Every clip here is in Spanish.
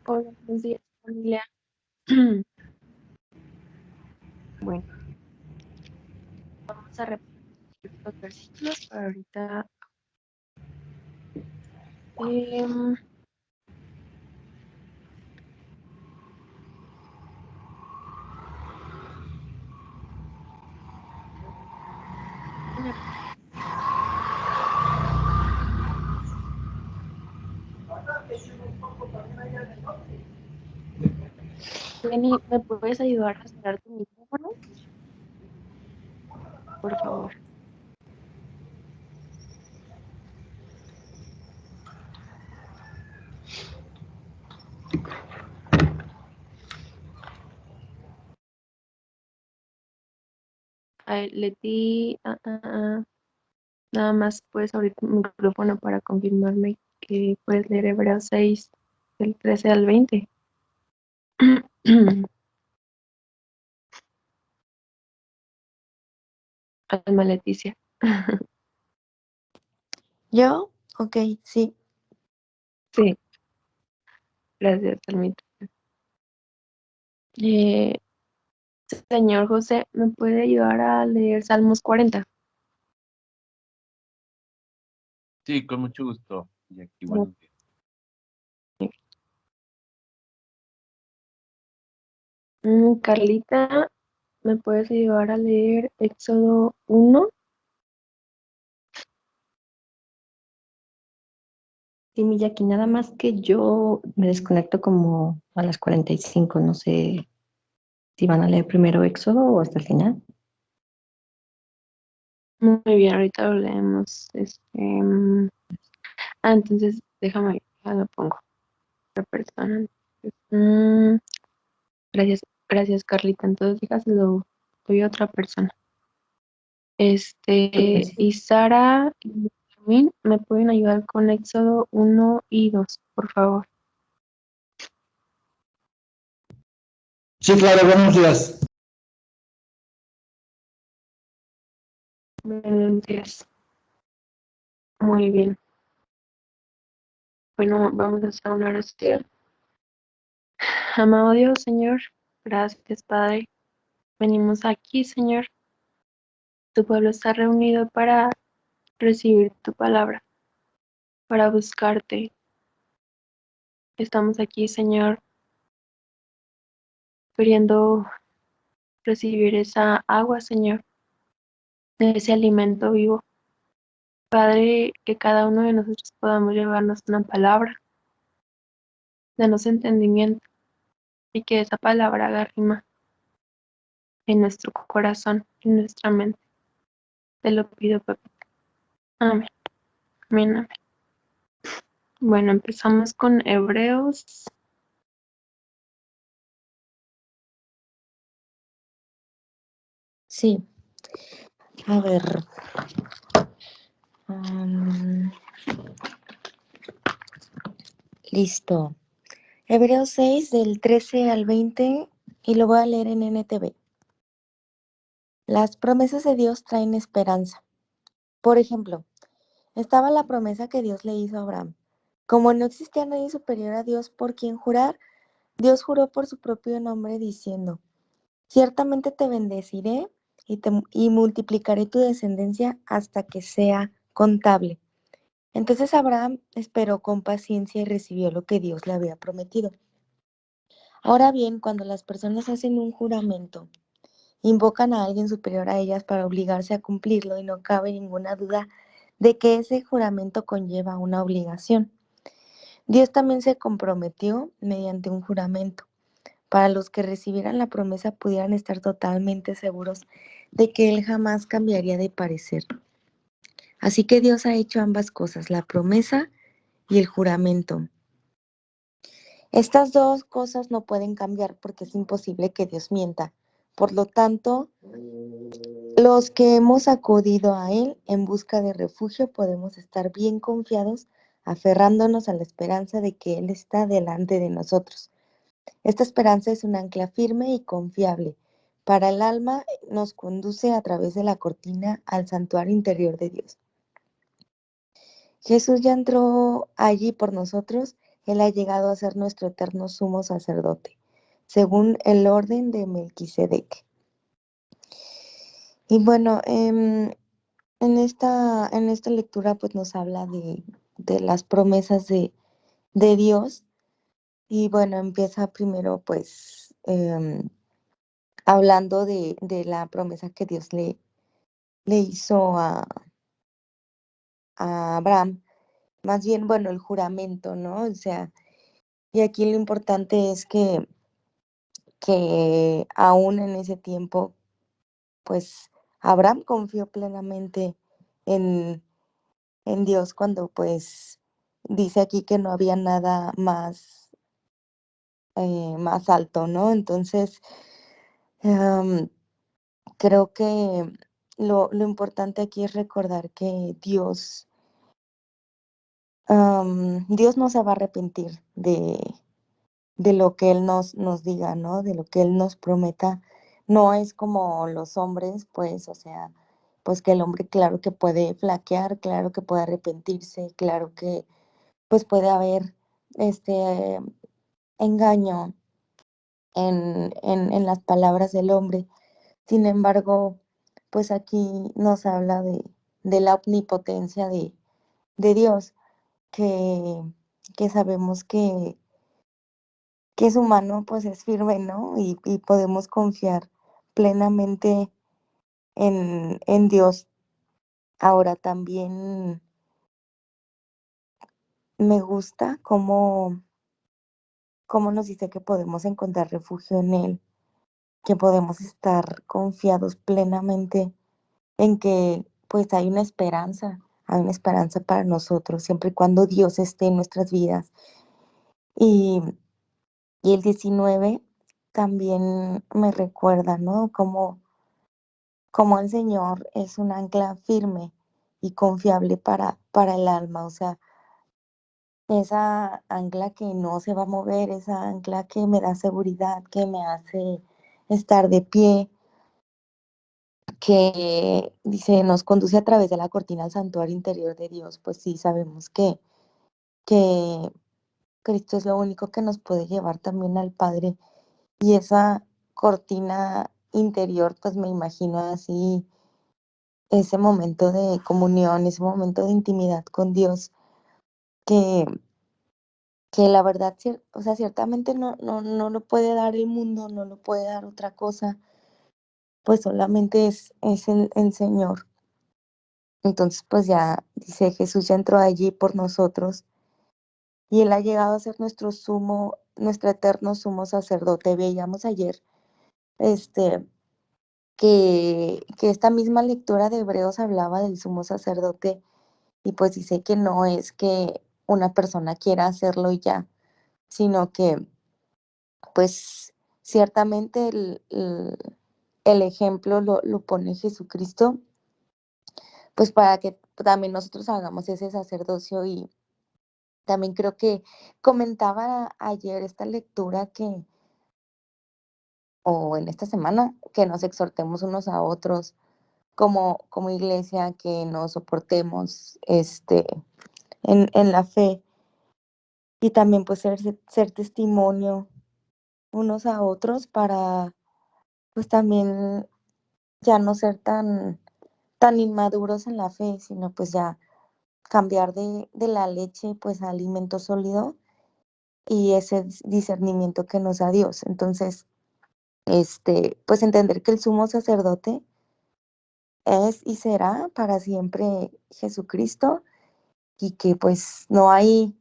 Hola, buenos días, familia. Bueno, vamos a repetir los versículos para ahorita. em, Lenny, ¿me puedes ayudar a cerrar tu micrófono? Por favor. Ay, Leti, nada más puedes abrir tu micrófono para confirmarme que puedes leer Hebreos 6, del 13 al 20. Alma Leticia. ¿Yo? Ok, sí. Sí, gracias, Almita. Eh, Señor José, ¿me puede ayudar a leer Salmos 40? Sí, con mucho gusto. Y aquí, Muy buenos días. bien. Carlita, ¿me puedes ayudar a leer Éxodo 1? Sí, Miyaki, nada más que yo me desconecto como a las 45. No sé si van a leer primero Éxodo o hasta el final. Muy bien, ahorita lo leemos. Entonces déjame, ya lo pongo. Otra persona. Mm, gracias, Carlita. Entonces dígaselo, doy a otra persona. Sí. Y Sara y Benjamín, ¿me pueden ayudar con Éxodo 1 y 2, por favor? Sí, claro, buenos días. Buenos días. Muy bien. Bueno, vamos a hacer una oración. Amado Dios, Señor, gracias, Padre. Venimos aquí, Señor. Tu pueblo está reunido para recibir tu palabra, para buscarte. Estamos aquí, Señor, queriendo recibir esa agua, Señor, ese alimento vivo. Padre, que cada uno de nosotros podamos llevarnos una palabra, danos entendimiento y que esa palabra haga rima en nuestro corazón, en nuestra mente. Te lo pido, papá. Amén. Amén, amén. Bueno, empezamos con Hebreos. Sí. A ver. am, listo. Hebreos 6 del 13 al 20 y lo voy a leer en NTV. Las promesas de Dios traen esperanza. Por ejemplo, estaba la promesa que Dios le hizo a Abraham. Como no existía nadie superior a Dios por quien jurar, Dios juró por su propio nombre diciendo: ciertamente te bendeciré y multiplicaré tu descendencia hasta que sea contable. Entonces Abraham esperó con paciencia y recibió lo que Dios le había prometido. Ahora bien, cuando las personas hacen un juramento, invocan a alguien superior a ellas para obligarse a cumplirlo y no cabe ninguna duda de que ese juramento conlleva una obligación. Dios también se comprometió mediante un juramento. Para los que recibieran la promesa pudieran estar totalmente seguros de que Él jamás cambiaría de parecer. Así que Dios ha hecho ambas cosas, la promesa y el juramento. Estas dos cosas no pueden cambiar porque es imposible que Dios mienta. Por lo tanto, los que hemos acudido a Él en busca de refugio podemos estar bien confiados, aferrándonos a la esperanza de que Él está delante de nosotros. Esta esperanza es un ancla firme y confiable. Para el alma nos conduce a través de la cortina al santuario interior de Dios. Jesús ya entró allí por nosotros, Él ha llegado a ser nuestro eterno sumo sacerdote, según el orden de Melquisedec. Y bueno, en esta lectura pues nos habla de las promesas de Dios. Y bueno, empieza primero pues hablando de la promesa que Dios le hizo a Abraham, más bien, bueno, el juramento, ¿no? O sea, y aquí lo importante es que aún en ese tiempo, pues Abraham confió plenamente en, en Dios cuando pues dice aquí que no había nada más alto, ¿no? Entonces, em, creo que lo importante aquí es recordar que Dios no se va a arrepentir de lo que Él nos diga, ¿no? De lo que Él nos prometa. No es como los hombres, pues, o sea, pues que el hombre claro que puede flaquear, claro que puede arrepentirse, claro que pues puede haber este engaño en las palabras del hombre. Sin embargo, pues aquí nos habla de la omnipotencia de Dios, que, que sabemos que es humano, pues es firme, ¿no? Y podemos confiar plenamente en Dios. Ahora también me gusta cómo nos dice que podemos encontrar refugio en Él, que podemos estar confiados plenamente en que pues hay una esperanza para nosotros, siempre y cuando Dios esté en nuestras vidas. Y, y el 19 también me recuerda, ¿no? Como el Señor es un ancla firme y confiable para el alma, o sea, esa ancla que no se va a mover, esa ancla que me da seguridad, que me hace estar de pie, que dice, nos conduce a través de la cortina al santuario interior de Dios, pues sí, sabemos que Cristo es lo único que nos puede llevar también al Padre. Y esa cortina interior, pues me imagino así, ese momento de comunión, ese momento de intimidad con Dios, que, que la verdad, o sea, ciertamente no lo puede dar el mundo, no lo puede dar otra cosa, pues solamente es el Señor. Entonces, pues ya dice, Jesús ya entró allí por nosotros y Él ha llegado a ser nuestro eterno sumo sacerdote. Veíamos ayer, este, que esta misma lectura de Hebreos hablaba del sumo sacerdote y pues dice que no es que una persona quiera hacerlo y ya, sino que pues ciertamente el ejemplo lo pone Jesucristo, pues para que también nosotros hagamos ese sacerdocio. Y también creo que comentaba ayer esta lectura o en esta semana, que nos exhortemos unos a otros como iglesia, que nos soportemos en la fe y también pues ser testimonio unos a otros para pues también ya no ser tan inmaduros en la fe, sino pues ya cambiar de la leche pues a alimento sólido y ese discernimiento que nos da Dios. Entonces, pues entender que el sumo sacerdote es y será para siempre Jesucristo y que pues no hay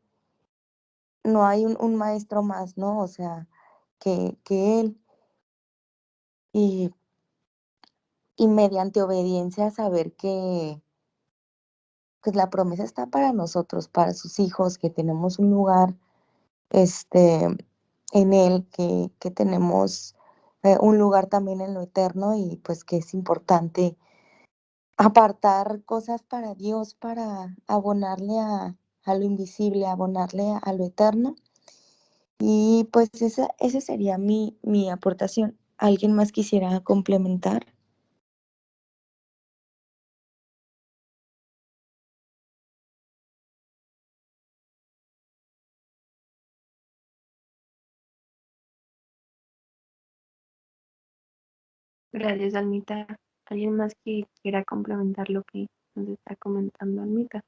un maestro más, ¿no? O sea, que Él y, y mediante obediencia saber que pues la promesa está para nosotros, para sus hijos, que tenemos un lugar este, en Él, que tenemos un lugar también en lo eterno y pues que es importante apartar cosas para Dios, para abonarle a lo invisible, abonarle a lo eterno. Y pues esa sería mi aportación. ¿Alguien más quisiera complementar? Gracias, Almita. ¿Alguien más que quiera complementar lo que nos está comentando Almita?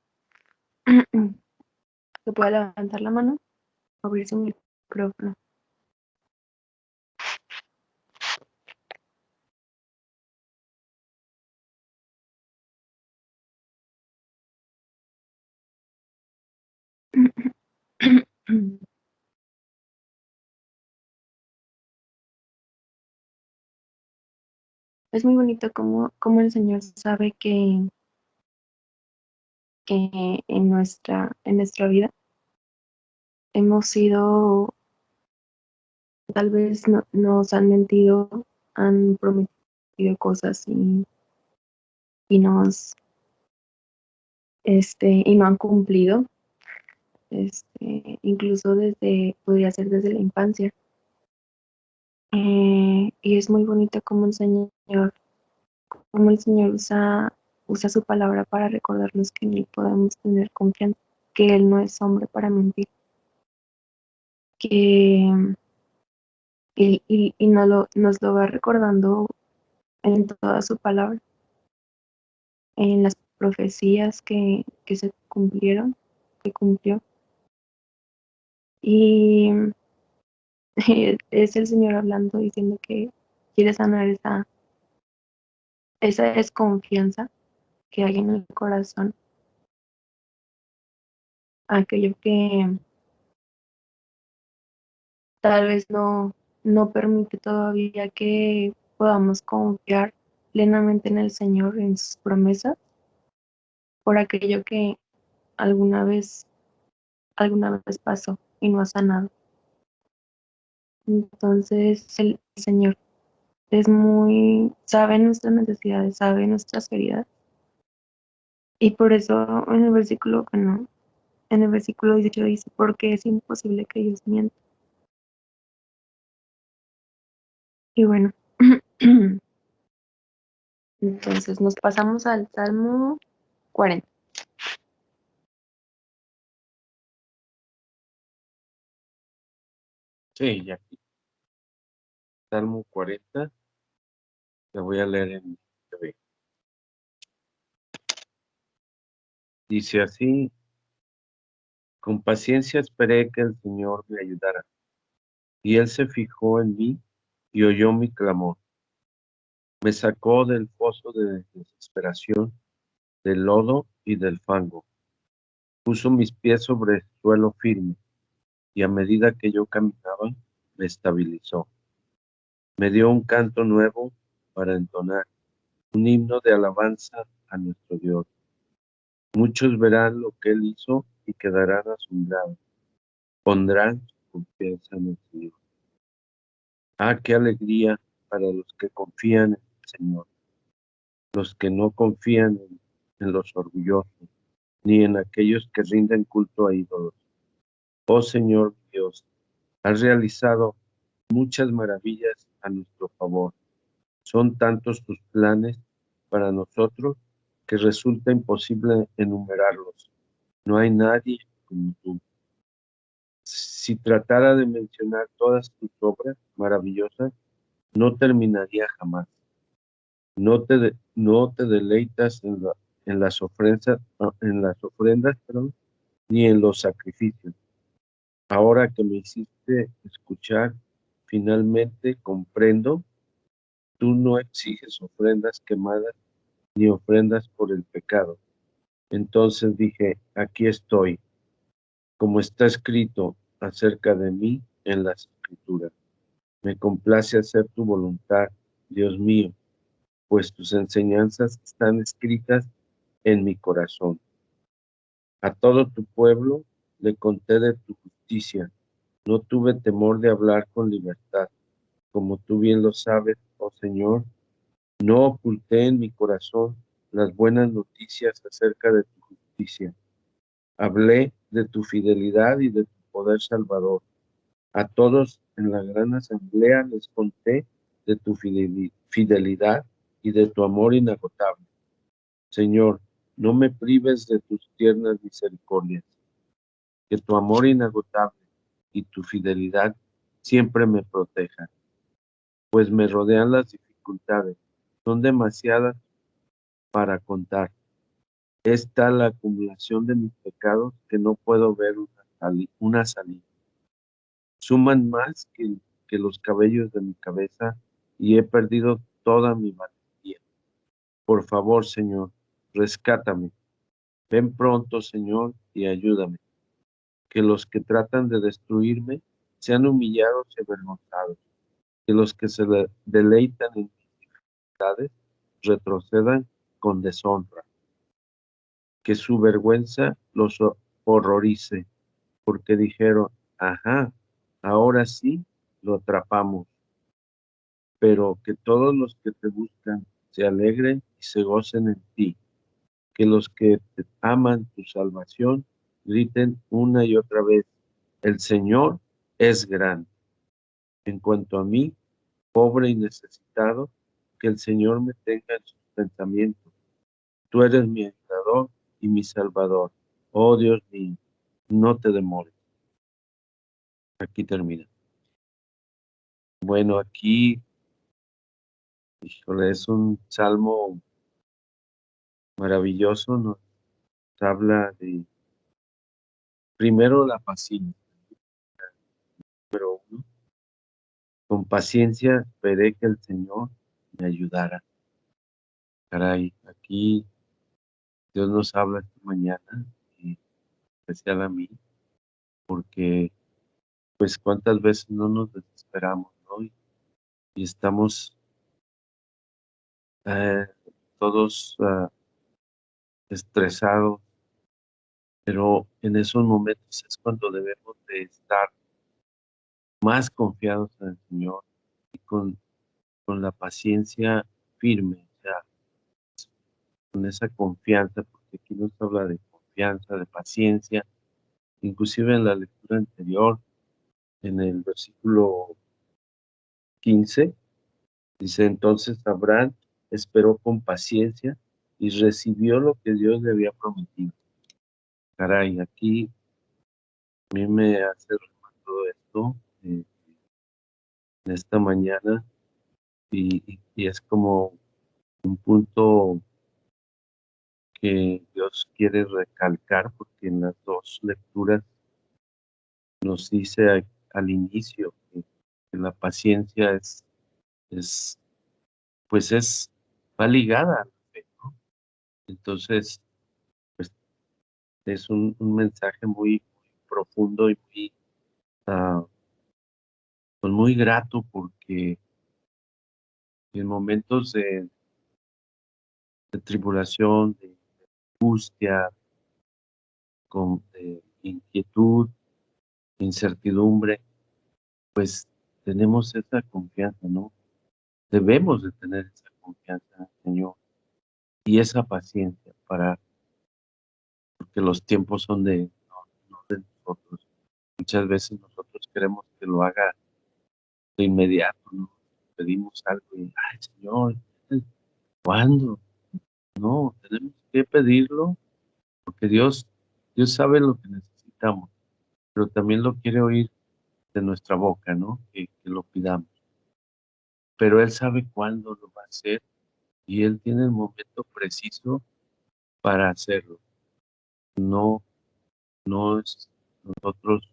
Que pueda levantar la mano o abrir su micrófono. Es muy bonito cómo el Señor sabe que en nuestra vida hemos sido, tal vez nos han mentido, han prometido cosas y y no han cumplido, incluso podría ser desde la infancia. Y es muy bonito cómo el Señor usa su palabra para recordarnos que en Él podemos tener confianza, que Él no es hombre para mentir, que y nos lo va recordando en toda su palabra, en las profecías que se cumplieron, que cumplió. Y es el Señor hablando, diciendo que quiere sanar esa desconfianza que hay en el corazón, aquello que tal vez no permite todavía que podamos confiar plenamente en el Señor, en sus promesas, por aquello que alguna vez, alguna vez pasó y no ha sanado. Entonces el Señor sabe nuestras necesidades, sabe nuestras heridas. Y por eso en el versículo 18 dice, porque es imposible que Dios mienta. Y bueno, entonces nos pasamos al Salmo 40. Sí, ya aquí. Salmo 40. La voy a leer en TV. Dice así: con paciencia esperé que el Señor me ayudara, y Él se fijó en mí y oyó mi clamor. Me sacó del pozo de desesperación, del lodo y del fango. Puso mis pies sobre suelo firme, y a medida que yo caminaba, me estabilizó. Me dio un canto nuevo para entonar, un himno de alabanza a nuestro Dios. Muchos verán lo que Él hizo y quedarán asombrados. Pondrán su confianza en el Señor. Ah, qué alegría para los que confían en el Señor, los que no confían en los orgullosos, ni en aquellos que rinden culto a ídolos. Oh Señor Dios, has realizado muchas maravillas a nuestro favor. Son tantos tus planes para nosotros que resulta imposible enumerarlos. No hay nadie como tú. Si tratara de mencionar todas tus obras maravillosas, no terminaría jamás. No te deleitas en las ofrendas, perdón, ni en los sacrificios. Ahora que me hiciste escuchar, finalmente comprendo. Tú no exiges ofrendas quemadas ni ofrendas por el pecado. Entonces dije, aquí estoy, como está escrito acerca de mí en las Escrituras. Me complace hacer tu voluntad, Dios mío, pues tus enseñanzas están escritas en mi corazón. A todo tu pueblo le conté de tu justicia. No tuve temor de hablar con libertad. Como tú bien lo sabes, oh Señor, no oculté en mi corazón las buenas noticias acerca de tu justicia. Hablé de tu fidelidad y de tu poder salvador. A todos en la gran asamblea les conté de tu fidelidad y de tu amor inagotable. Señor, no me prives de tus tiernas misericordias, que tu amor inagotable y tu fidelidad siempre me protejan, pues me rodean las dificultades dificultades son demasiadas para contar. Es tal la acumulación de mis pecados que no puedo ver una salida. Suman más que los cabellos de mi cabeza y he perdido toda mi valentía. Por favor, Señor, rescátame. Ven pronto, Señor, y ayúdame. Que los que tratan de destruirme sean humillados y avergonzados. Que los que se deleitan en mis dificultades retrocedan con deshonra. Que su vergüenza los horrorice, porque dijeron, ajá, ahora sí lo atrapamos. Pero que todos los que te buscan se alegren y se gocen en ti. Que los que te aman tu salvación griten una y otra vez, el Señor es grande. En cuanto a mí, pobre y necesitado, que el Señor me tenga en sus pensamientos. Tú eres mi ayudador y mi salvador. Oh Dios mío, no te demores. Aquí termina. Bueno, aquí, híjole, es un salmo maravilloso. Nos habla de, primero, la paciencia. Número uno, con paciencia esperé que el Señor me ayudara. Caray, aquí Dios nos habla esta mañana, y especial a mí, porque pues cuántas veces no nos desesperamos, ¿no? Y estamos eh, todos estresados, pero en esos momentos es cuando debemos de estar más confiados en el Señor y con la paciencia firme, o sea, con esa confianza, porque aquí nos habla de confianza, de paciencia, inclusive en la lectura anterior, en el versículo 15, dice, entonces Abraham esperó con paciencia y recibió lo que Dios le había prometido. Caray, aquí a mí me hace remar todo esto en esta mañana y es como un punto que Dios quiere recalcar porque en las dos lecturas nos dice al inicio que la paciencia es, pues va ligada a la fe, ¿no? Entonces, pues es un mensaje muy, muy profundo y ah, pues muy grato porque en momentos de tribulación, de angustia, de inquietud, incertidumbre, pues tenemos esa confianza, ¿no? Debemos de tener esa confianza en el Señor y esa paciencia porque los tiempos son no de nosotros. Muchas veces nosotros queremos que lo haga de inmediato, ¿no? Pedimos algo y, ay, Señor, ¿cuándo? No, tenemos que pedirlo porque Dios sabe lo que necesitamos, pero también lo quiere oír de nuestra boca, ¿no? Que lo pidamos. Pero Él sabe cuándo lo va a hacer y Él tiene el momento preciso para hacerlo. No, no es nosotros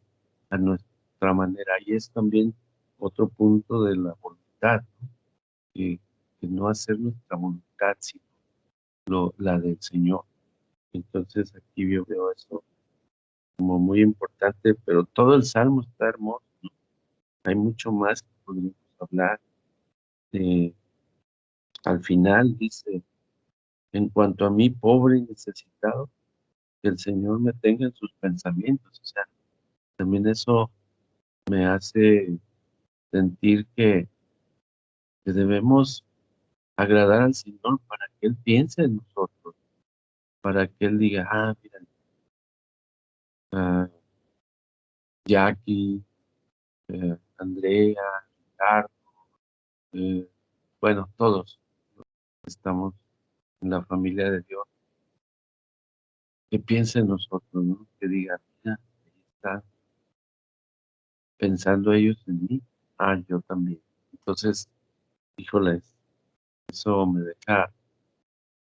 a nuestra manera. Y es también otro punto de la voluntad, ¿no? Que no hacer nuestra voluntad, sino la del Señor. Entonces aquí yo veo eso como muy importante, pero todo el Salmo está hermoso, ¿no? Hay mucho más que podríamos hablar. Eh, Al final dice, en cuanto a mí, pobre y necesitado, que el Señor me tenga en sus pensamientos. O sea, también eso me hace sentir que debemos agradar al Señor para que Él piense en nosotros, para que Él diga, ah, mira, ah, Jackie, Andrea, Ricardo, eh, bueno, todos estamos en la familia de Dios, que piense en nosotros, ¿no? Que diga, mira, ahí está pensando ellos en mí, ah, yo también. Entonces, híjoles, Eso me deja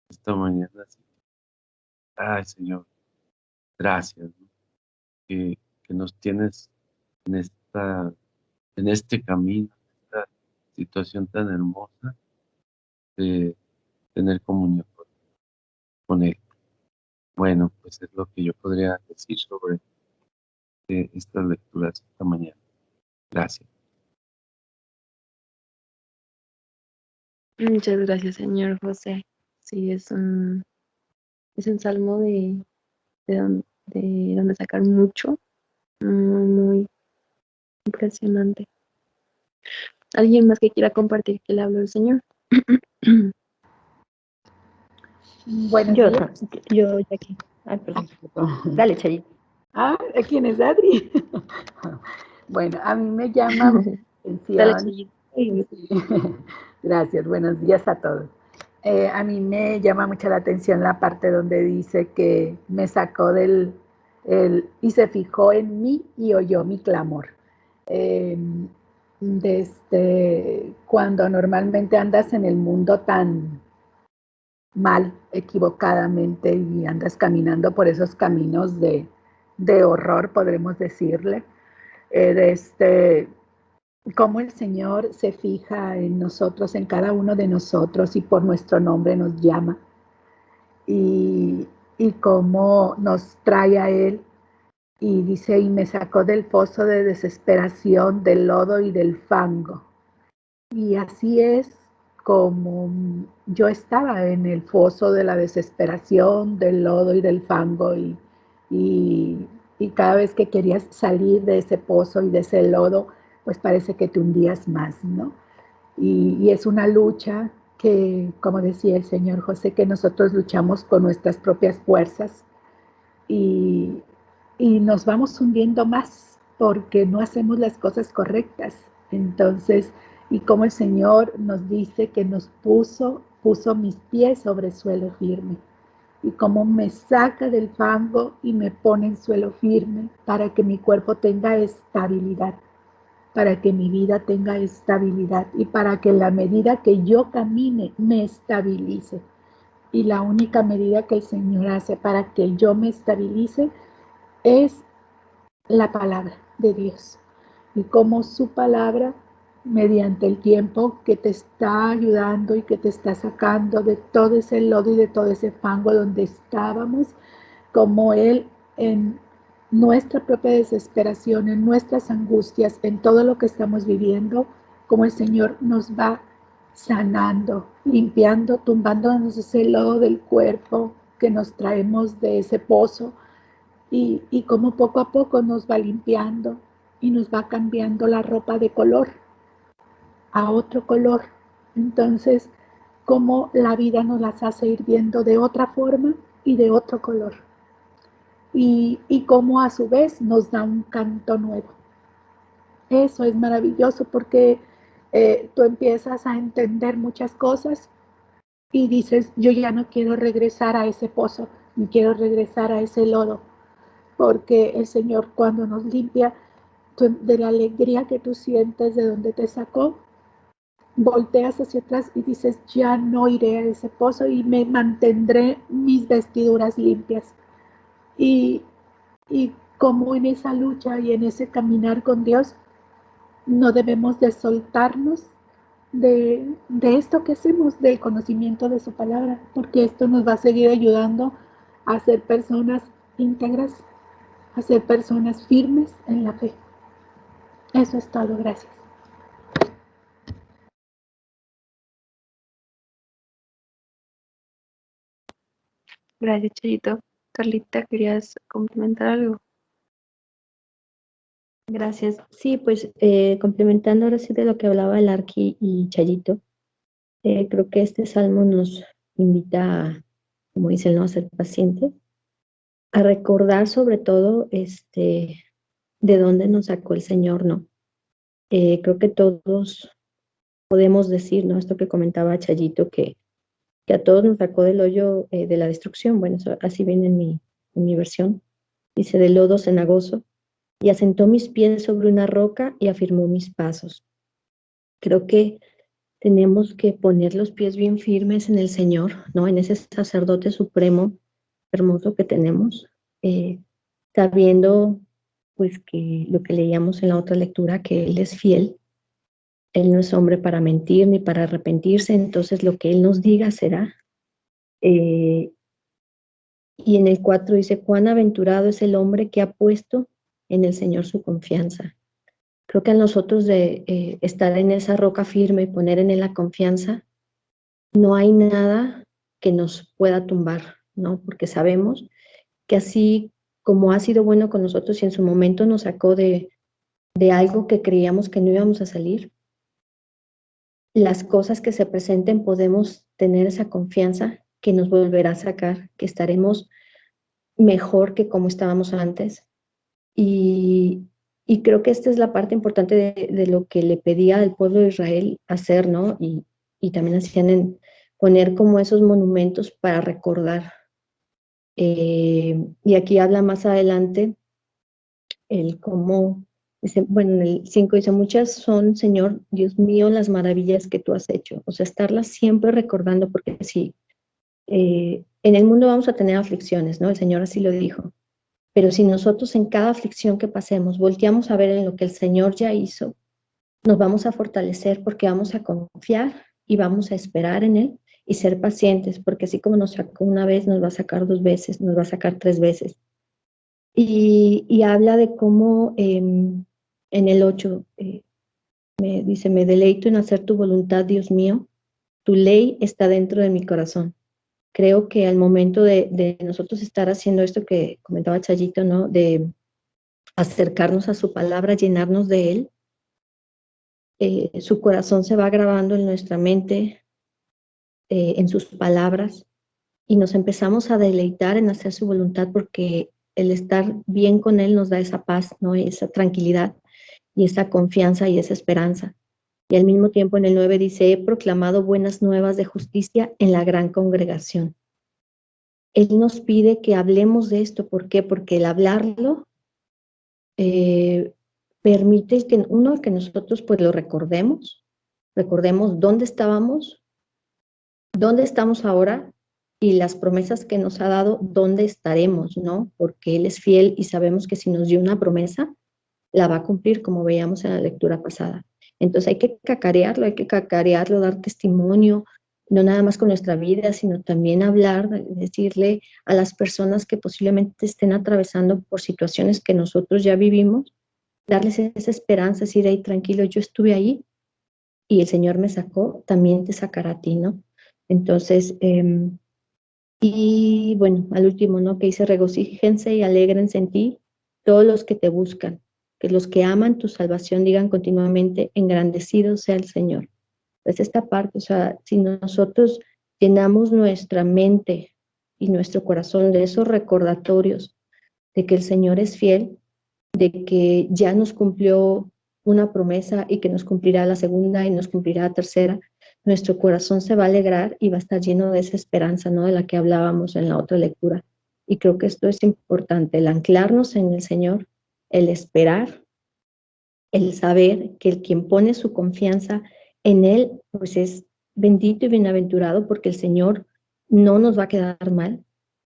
esta mañana así. Ay, Señor, gracias, ¿no? Que nos tienes en en este camino, en esta situación tan hermosa de tener comunión con Él. Bueno, pues es lo que yo podría decir sobre estas lecturas esta mañana. Gracias. Muchas gracias, señor José. Sí, es un salmo de donde sacar mucho, muy impresionante. ¿Alguien más que quiera compartir que le habló el Señor? Buenos Yo, días. yo, Jackie. Ay, perdón. Dale, Chayito. ¿Quién es Adri? Bueno, a mí me llama la Dale, atención. Chayito. Sí. Gracias, buenos días a todos. A mí me llama mucho la atención la parte donde dice que me sacó y se fijó en mí y oyó mi clamor. Desde cuando normalmente andas en el mundo tan mal, equivocadamente, y andas caminando por esos caminos de horror, podremos decirle, cómo el Señor se fija en nosotros, en cada uno de nosotros, y por nuestro nombre nos llama, y, y cómo nos trae a Él, y dice, y me sacó del pozo de desesperación, del lodo y del fango. Y así es como yo estaba en el foso de la desesperación, del lodo y del fango, y, y cada vez que querías salir de ese pozo y de ese lodo, pues parece que te hundías más, ¿no? Y es una lucha que, como decía el señor José, que nosotros luchamos con nuestras propias fuerzas y, y nos vamos hundiendo más porque no hacemos las cosas correctas. Entonces, y como el Señor nos dice que nos puso mis pies sobre suelo firme, y como me saca del fango y me pone en suelo firme para que mi cuerpo tenga estabilidad, para que mi vida tenga estabilidad y para que la medida que yo camine me estabilice. Y la única medida que el Señor hace para que yo me estabilice es la palabra de Dios, y cómo su palabra, mediante el tiempo que te está ayudando y que te está sacando de todo ese lodo y de todo ese fango donde estábamos, como Él en nuestra propia desesperación, en nuestras angustias, en todo lo que estamos viviendo, como el Señor nos va sanando, limpiando, tumbándonos ese lodo del cuerpo que nos traemos de ese pozo, y como poco a poco nos va limpiando y nos va cambiando la ropa de color a otro color. Entonces, como la vida nos las hace ir viendo de otra forma y de otro color. Y como a su vez nos da un canto nuevo. Eso es maravilloso porque tú empiezas a entender muchas cosas y dices, yo ya no quiero regresar a ese pozo, ni quiero regresar a ese lodo, porque el Señor cuando nos limpia, de la alegría que tú sientes de donde te sacó, volteas hacia atrás y dices, ya no iré a ese pozo y me mantendré mis vestiduras limpias. Y, y como en esa lucha y en ese caminar con Dios, no debemos de soltarnos de esto que hacemos, del conocimiento de su palabra, porque esto nos va a seguir ayudando a ser personas íntegras, a ser personas firmes en la fe. Eso es todo, gracias. Gracias, Chayito. Carlita, ¿querías complementar algo? Gracias. Sí, pues complementando ahora sí de lo que hablaba el Arqui y Chayito, creo que este salmo nos invita a, como dicen, ¿no? A ser pacientes, a recordar sobre todo de dónde nos sacó el Señor, ¿no? Creo que todos podemos decir, ¿no? Esto que comentaba Chayito, que a todos nos sacó del hoyo de la destrucción. Bueno, así viene en mi versión. Dice, del lodo cenagoso, y asentó mis pies sobre una roca y afirmó mis pasos. Creo que tenemos que poner los pies bien firmes en el Señor, ¿no? En ese sacerdote supremo hermoso que tenemos, sabiendo pues que lo que leíamos en la otra lectura, que Él es fiel, Él no es hombre para mentir ni para arrepentirse, entonces lo que Él nos diga será. Y en el 4 dice, cuán aventurado es el hombre que ha puesto en el Señor su confianza. Creo que a nosotros de estar en esa roca firme y poner en Él la confianza, no hay nada que nos pueda tumbar, ¿no? Porque sabemos que así como ha sido bueno con nosotros y en su momento nos sacó de algo que creíamos que no íbamos a salir, las cosas que se presenten podemos tener esa confianza que nos volverá a sacar, que estaremos mejor que como estábamos antes. Y, y creo que esta es la parte importante de lo que le pedía al pueblo de Israel hacer, ¿no? Y también hacían en poner como esos monumentos para recordar. Y aquí habla más adelante el cómo, dice, bueno, en el 5 dice, muchas son, Señor, Dios mío, las maravillas que tú has hecho. O sea, estarlas siempre recordando, porque sí, en el mundo vamos a tener aflicciones, ¿no? El Señor así lo dijo. Pero si nosotros en cada aflicción que pasemos volteamos a ver en lo que el Señor ya hizo, nos vamos a fortalecer porque vamos a confiar y vamos a esperar en Él y ser pacientes, porque así como nos sacó una vez, nos va a sacar 2 veces, nos va a sacar 3 veces. Y habla de cómo en el 8 me dice, me deleito en hacer tu voluntad, Dios mío, tu ley está dentro de mi corazón. Creo que al momento de nosotros estar haciendo esto que comentaba Chayito, ¿no? De acercarnos a su palabra, llenarnos de Él, su corazón se va grabando en nuestra mente, en sus palabras, y nos empezamos a deleitar en hacer su voluntad porque el estar bien con Él nos da esa paz, ¿no? Esa tranquilidad y esa confianza y esa esperanza. Y al mismo tiempo en el 9 dice, he proclamado buenas nuevas de justicia en la gran congregación. Él nos pide que hablemos de esto. ¿Por qué? Porque el hablarlo permite que uno, que nosotros pues lo recordemos dónde estábamos, dónde estamos ahora y las promesas que nos ha dado, dónde estaremos, ¿no? Porque Él es fiel y sabemos que si nos dio una promesa, la va a cumplir, como veíamos en la lectura pasada. Entonces hay que cacarearlo, dar testimonio, no nada más con nuestra vida, sino también hablar, decirle a las personas que posiblemente estén atravesando por situaciones que nosotros ya vivimos, darles esa esperanza, decir, hey, tranquilo, yo estuve ahí y el Señor me sacó, también te sacará a ti, ¿no? Entonces, y bueno, al último, ¿no? Que dice, regocíjense y alégrense en ti todos los que te buscan, que los que aman tu salvación digan continuamente, engrandecido sea el Señor. Pues esta parte, o sea, si nosotros llenamos nuestra mente y nuestro corazón de esos recordatorios de que el Señor es fiel, de que ya nos cumplió una promesa y que nos cumplirá la segunda y nos cumplirá la tercera, nuestro corazón se va a alegrar y va a estar lleno de esa esperanza, ¿no? De la que hablábamos en la otra lectura. Y creo que esto es importante, el anclarnos en el Señor, el esperar, el saber que el quien pone su confianza en Él, pues es bendito y bienaventurado porque el Señor no nos va a quedar mal,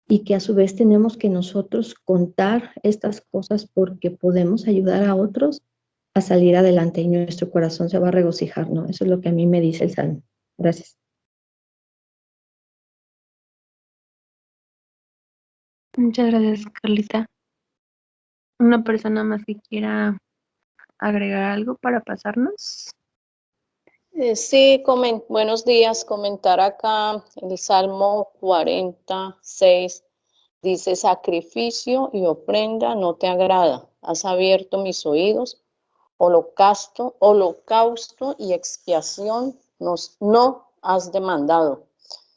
y que a su vez tenemos que nosotros contar estas cosas porque podemos ayudar a otros a salir adelante y nuestro corazón se va a regocijar, ¿no? Eso es lo que a mí me dice el Salmo. Gracias. Muchas gracias, Carlita. ¿Una persona más que quiera agregar algo para pasarnos? Sí, buenos días. Comentar acá el Salmo 46. Dice, sacrificio y ofrenda no te agrada. Has abierto mis oídos. Holocausto y expiación no has demandado.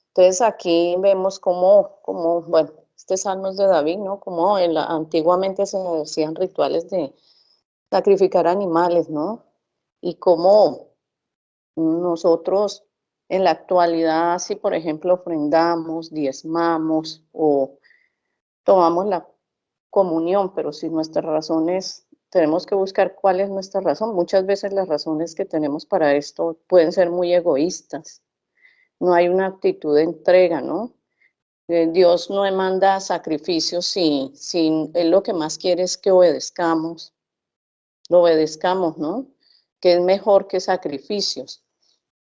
Entonces aquí vemos bueno, este salmo es de David, ¿no? Como antiguamente se hacían rituales de sacrificar animales, ¿no? Y cómo nosotros en la actualidad, si por ejemplo ofrendamos, diezmamos o tomamos la comunión, pero si nuestras razones tenemos que buscar cuál es nuestra razón. Muchas veces las razones que tenemos para esto pueden ser muy egoístas. No hay una actitud de entrega, ¿no? Dios no manda sacrificios si Él lo que más quiere es que obedezcamos, lo obedezcamos, ¿no? Que es mejor que sacrificios.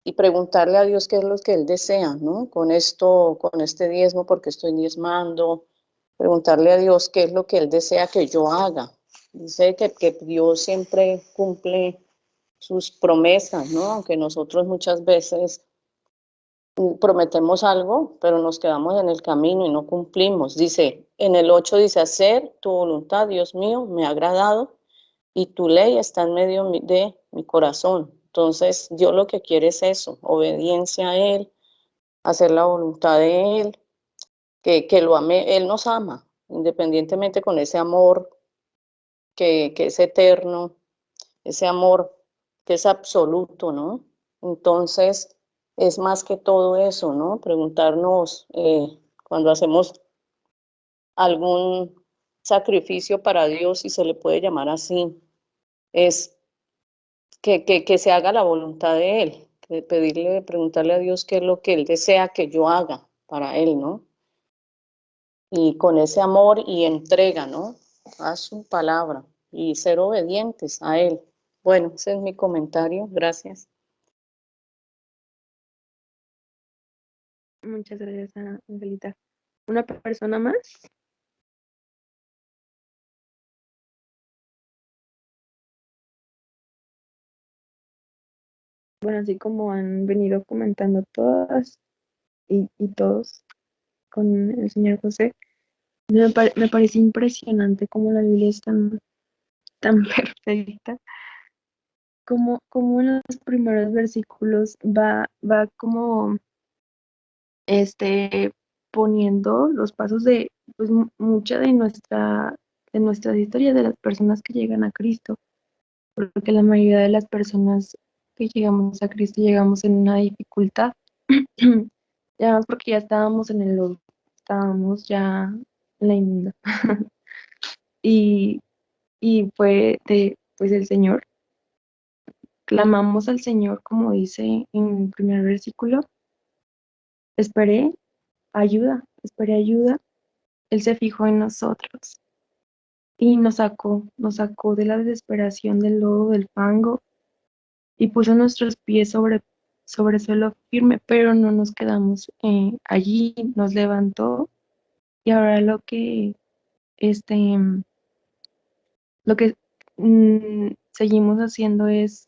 Y preguntarle a Dios qué es lo que Él desea, ¿no? Con esto, con este diezmo, porque estoy diezmando. Preguntarle a Dios qué es lo que Él desea que yo haga. Dice que Dios siempre cumple sus promesas, ¿no? Aunque nosotros muchas veces prometemos algo, pero nos quedamos en el camino y no cumplimos. Dice, en el 8 dice, hacer tu voluntad, Dios mío, me ha agradado y tu ley está en medio de mi corazón. Entonces, Dios lo que quiere es eso, obediencia a Él, hacer la voluntad de Él, que lo ame, Él nos ama, independientemente con ese amor que es eterno, ese amor que es absoluto, ¿no? Entonces, es más que todo eso, ¿no? Preguntarnos cuando hacemos algún sacrificio para Dios, si se le puede llamar así, es que se haga la voluntad de Él, que pedirle, preguntarle a Dios qué es lo que Él desea que yo haga para Él, ¿no? Y con ese amor y entrega, ¿no? A su palabra y ser obedientes a Él. Bueno, ese es mi comentario. Gracias. Muchas gracias, Angelita. ¿Una persona más? Bueno, así como han venido comentando todas y todos con el señor José, me parece impresionante cómo la Biblia es tan perfecta, como en los primeros versículos va como poniendo los pasos de pues, mucha de nuestras historias de las personas que llegan a Cristo, porque la mayoría de las personas que llegamos a Cristo llegamos en una dificultad, llegamos porque ya estábamos en el lodo, estábamos ya en la inmunda. y, y fue pues el Señor, clamamos al Señor, como dice en el primer versículo, esperé esperé ayuda, Él se fijó en nosotros y nos sacó de la desesperación del lodo, del fango, y puso nuestros pies sobre suelo firme, pero no nos quedamos allí, nos levantó, y ahora este, lo que seguimos haciendo es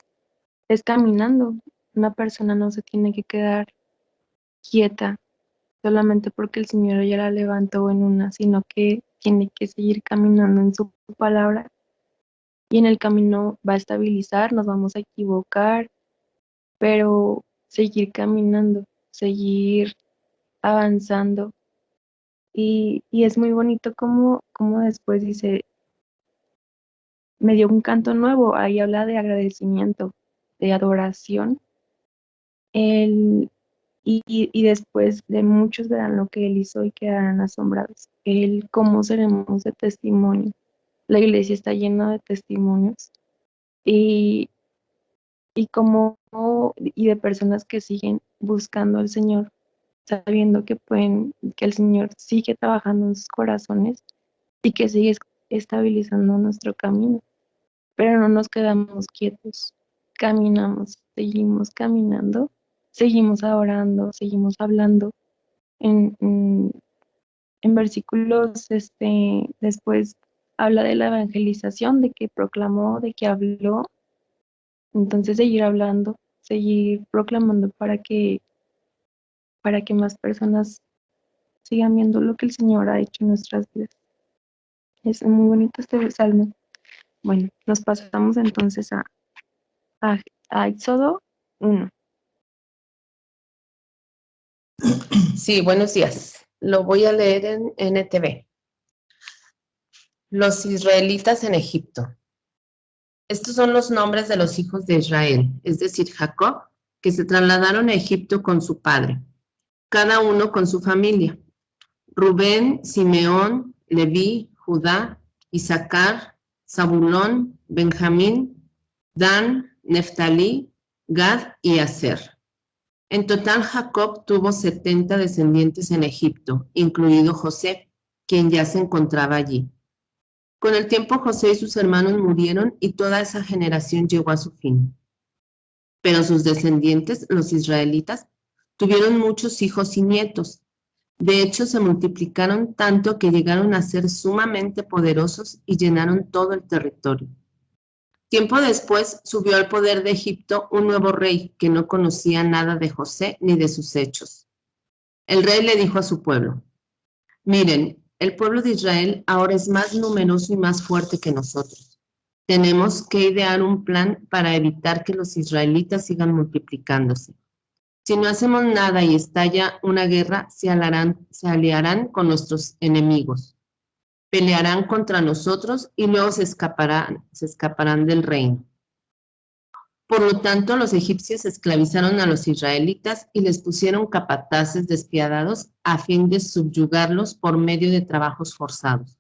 caminando. Una persona no se tiene que quedar quieta solamente porque el Señor ya la levantó en una, sino que tiene que seguir caminando en su palabra, y en el camino va a estabilizar, nos vamos a equivocar, pero seguir caminando, seguir avanzando. Y es muy bonito como después dice, me dio un canto nuevo, ahí habla de agradecimiento, de adoración. Y después de muchos verán lo que Él hizo y quedarán asombrados. ¿Cómo seremos de testimonio? La iglesia está llena de testimonios y, y de personas que siguen buscando al Señor, sabiendo que el Señor sigue trabajando en sus corazones y que sigue estabilizando nuestro camino. Pero no nos quedamos quietos, caminamos, seguimos caminando, seguimos adorando, seguimos hablando. En versículos después habla de la evangelización, de que proclamó, de que habló. Entonces seguir hablando, seguir proclamando para que más personas sigan viendo lo que el Señor ha hecho en nuestras vidas. Es muy bonito este salmo. Bueno, nos pasamos entonces a, a Éxodo 1. Sí, buenos días. Lo voy a leer en NTV. Los israelitas en Egipto. Estos son los nombres de los hijos de Israel, es decir, Jacob, que se trasladaron a Egipto con su padre, cada uno con su familia. Rubén, Simeón, Leví, Judá, Isaacar, Zabulón, Benjamín, Dan, Neftalí, Gad y Aser. En total, Jacob tuvo 70 descendientes en Egipto, incluido José, quien ya se encontraba allí. Con el tiempo, José y sus hermanos murieron y toda esa generación llegó a su fin. Pero sus descendientes, los israelitas, tuvieron muchos hijos y nietos. De hecho, se multiplicaron tanto que llegaron a ser sumamente poderosos y llenaron todo el territorio. Tiempo después subió al poder de Egipto un nuevo rey que no conocía nada de José ni de sus hechos. El rey le dijo a su pueblo: miren, el pueblo de Israel ahora es más numeroso y más fuerte que nosotros. Tenemos que idear un plan para evitar que los israelitas sigan multiplicándose. Si no hacemos nada y estalla una guerra, se aliarán con nuestros enemigos. Pelearán contra nosotros y luego se escaparán del reino. Por lo tanto, los egipcios esclavizaron a los israelitas y les pusieron capataces despiadados a fin de subyugarlos por medio de trabajos forzados.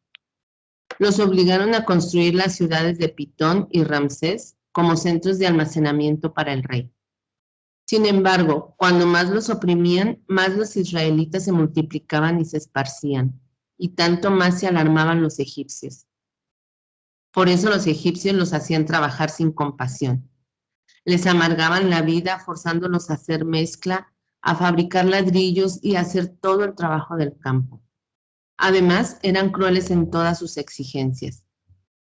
Los obligaron a construir las ciudades de Pitón y Ramsés como centros de almacenamiento para el rey. Sin embargo, cuando más los oprimían, más los israelitas se multiplicaban y se esparcían, y tanto más se alarmaban los egipcios. Por eso los egipcios los hacían trabajar sin compasión. Les amargaban la vida forzándolos a hacer mezcla, a fabricar ladrillos y a hacer todo el trabajo del campo. Además, eran crueles en todas sus exigencias.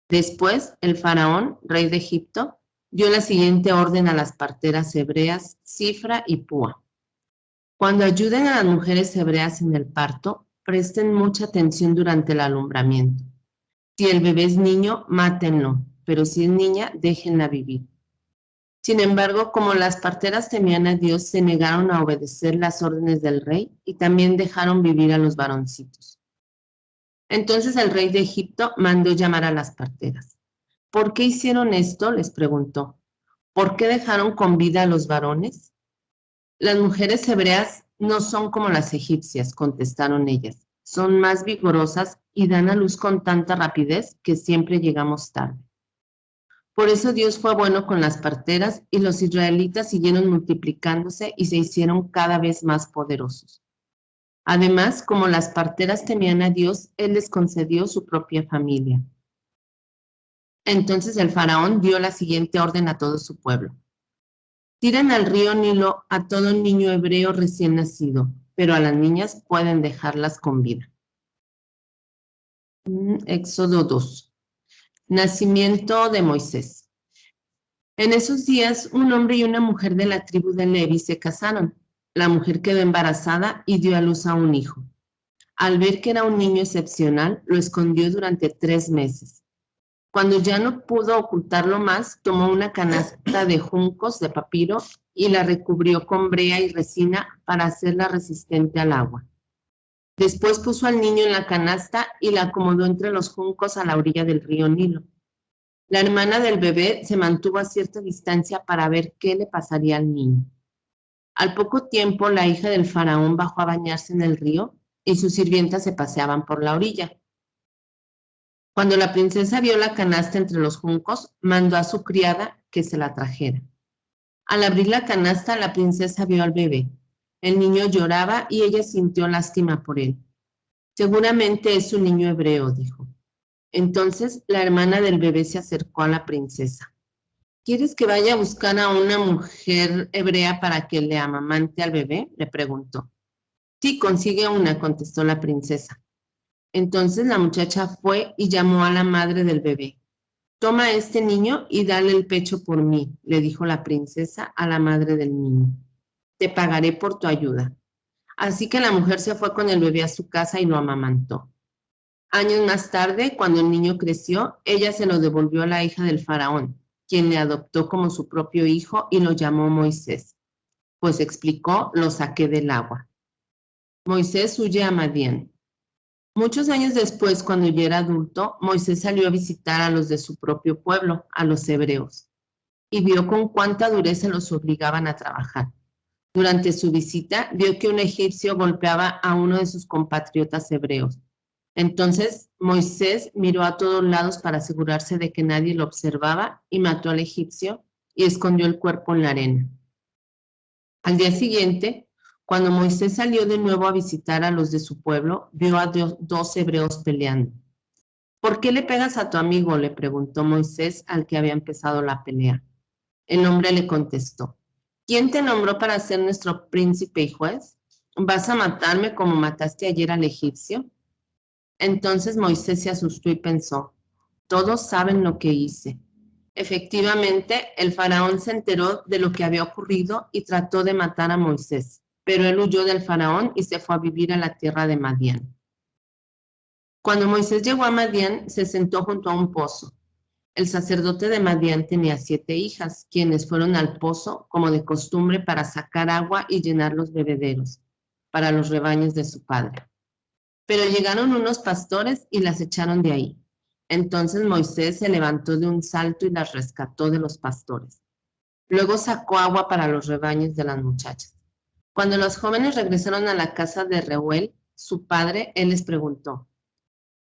Después, el faraón, rey de Egipto, dio la siguiente orden a las parteras hebreas, Cifra y Púa. Cuando ayuden a las mujeres hebreas en el parto, presten mucha atención durante el alumbramiento. Si el bebé es niño, mátenlo, pero si es niña, déjenla vivir. Sin embargo, como las parteras temían a Dios, se negaron a obedecer las órdenes del rey y también dejaron vivir a los varoncitos. Entonces el rey de Egipto mandó llamar a las parteras. ¿Por qué hicieron esto?, les preguntó. ¿Por qué dejaron con vida a los varones? Las mujeres hebreas no son como las egipcias, contestaron ellas. Son más vigorosas y dan a luz con tanta rapidez que siempre llegamos tarde. Por eso Dios fue bueno con las parteras y los israelitas siguieron multiplicándose y se hicieron cada vez más poderosos. Además, como las parteras temían a Dios, Él les concedió su propia familia. Entonces el faraón dio la siguiente orden a todo su pueblo. Tiren al río Nilo a todo niño hebreo recién nacido, pero a las niñas pueden dejarlas con vida. Éxodo 2. Nacimiento de Moisés. En esos días, un hombre y una mujer de la tribu de Levi se casaron. La mujer quedó embarazada y dio a luz a un hijo. Al ver que era un niño excepcional, lo escondió durante 3 meses. Cuando ya no pudo ocultarlo más, tomó una canasta de juncos de papiro y la recubrió con brea y resina para hacerla resistente al agua. Después puso al niño en la canasta y la acomodó entre los juncos a la orilla del río Nilo. La hermana del bebé se mantuvo a cierta distancia para ver qué le pasaría al niño. Al poco tiempo, la hija del faraón bajó a bañarse en el río y sus sirvientas se paseaban por la orilla. Cuando la princesa vio la canasta entre los juncos, mandó a su criada que se la trajera. Al abrir la canasta, la princesa vio al bebé. El niño lloraba y ella sintió lástima por él. Seguramente es un niño hebreo, dijo. Entonces la hermana del bebé se acercó a la princesa. ¿Quieres que vaya a buscar a una mujer hebrea para que le amamante al bebé?, le preguntó. Sí, consigue una, contestó la princesa. Entonces la muchacha fue y llamó a la madre del bebé. Toma a este niño y dale el pecho por mí, le dijo la princesa a la madre del niño. Te pagaré por tu ayuda. Así que la mujer se fue con el bebé a su casa y lo amamantó. Años más tarde, cuando el niño creció, ella se lo devolvió a la hija del faraón, quien le adoptó como su propio hijo y lo llamó Moisés. Pues explicó, lo saqué del agua. Moisés huye a Madián. Muchos años después, cuando ya era adulto, Moisés salió a visitar a los de su propio pueblo, a los hebreos, y vio con cuánta dureza los obligaban a trabajar. Durante su visita, vio que un egipcio golpeaba a uno de sus compatriotas hebreos. Entonces Moisés miró a todos lados para asegurarse de que nadie lo observaba y mató al egipcio y escondió el cuerpo en la arena. Al día siguiente, cuando Moisés salió de nuevo a visitar a los de su pueblo, vio a dos hebreos peleando. ¿Por qué le pegas a tu amigo?, le preguntó Moisés al que había empezado la pelea. El hombre le contestó, ¿quién te nombró para ser nuestro príncipe y juez? ¿Vas a matarme como mataste ayer al egipcio? Entonces Moisés se asustó y pensó, todos saben lo que hice. Efectivamente, el faraón se enteró de lo que había ocurrido y trató de matar a Moisés, pero él huyó del faraón y se fue a vivir a la tierra de Madián. Cuando Moisés llegó a Madián, se sentó junto a un pozo. El sacerdote de Madián tenía 7 hijas, quienes fueron al pozo como de costumbre para sacar agua y llenar los bebederos para los rebaños de su padre. Pero llegaron unos pastores y las echaron de ahí. Entonces Moisés se levantó de un salto y las rescató de los pastores. Luego sacó agua para los rebaños de las muchachas. Cuando los jóvenes regresaron a la casa de Reuel, su padre, él les preguntó,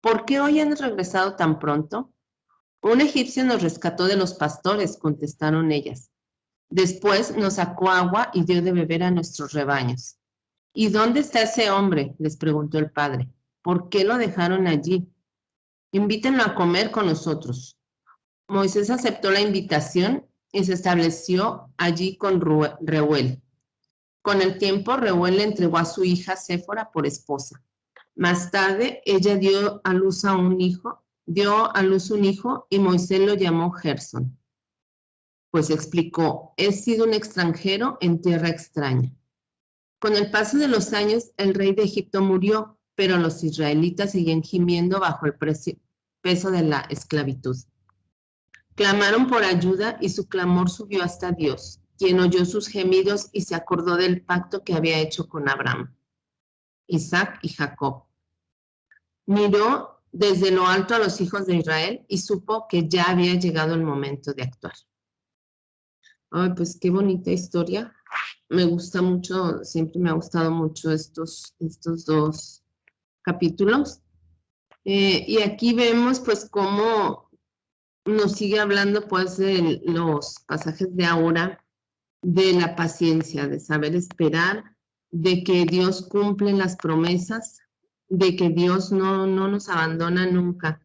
¿por qué hoy han regresado tan pronto? Un egipcio nos rescató de los pastores, contestaron ellas. Después nos sacó agua y dio de beber a nuestros rebaños. ¿Y dónde está ese hombre?, les preguntó el padre. ¿Por qué lo dejaron allí? Invítenlo a comer con nosotros. Moisés aceptó la invitación y se estableció allí con Reuel. Con el tiempo, Reuel le entregó a su hija Séfora por esposa. Más tarde, ella dio a luz un hijo y Moisés lo llamó Gersón. Pues explicó, he sido un extranjero en tierra extraña. Con el paso de los años, el rey de Egipto murió, pero los israelitas siguen gimiendo bajo el peso de la esclavitud. Clamaron por ayuda y su clamor subió hasta Dios, quien oyó sus gemidos y se acordó del pacto que había hecho con Abraham, Isaac y Jacob. Miró desde lo alto a los hijos de Israel y supo que ya había llegado el momento de actuar. Ay, pues qué bonita historia. Me gusta mucho, siempre me ha gustado mucho estos 2 capítulos. Y aquí vemos pues cómo nos sigue hablando pues de los pasajes de ahora, de la paciencia, de saber esperar, de que Dios cumple las promesas, de que Dios no nos abandona nunca.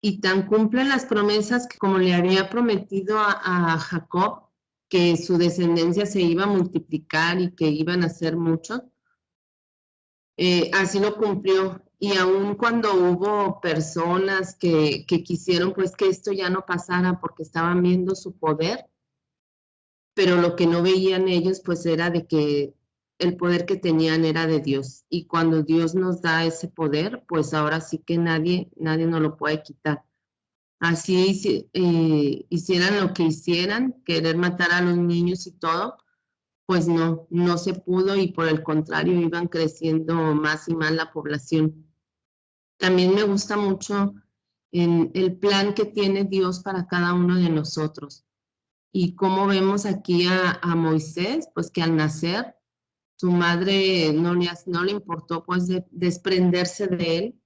Y tan cumple las promesas que como le había prometido a Jacob, que su descendencia se iba a multiplicar y que iban a ser muchos, así lo cumplió. Y aun cuando hubo personas que quisieron pues que esto ya no pasara porque estaban viendo su poder, pero lo que no veían ellos pues era de que el poder que tenían era de Dios. Y cuando Dios nos da ese poder, pues ahora sí que nadie nos lo puede quitar. Así hicieran lo que hicieran, querer matar a los niños y todo, pues no se pudo y por el contrario iban creciendo más y más la población. También me gusta mucho en el plan que tiene Dios para cada uno de nosotros. Y como vemos aquí a Moisés, pues que al nacer su madre no le importó pues desprenderse de él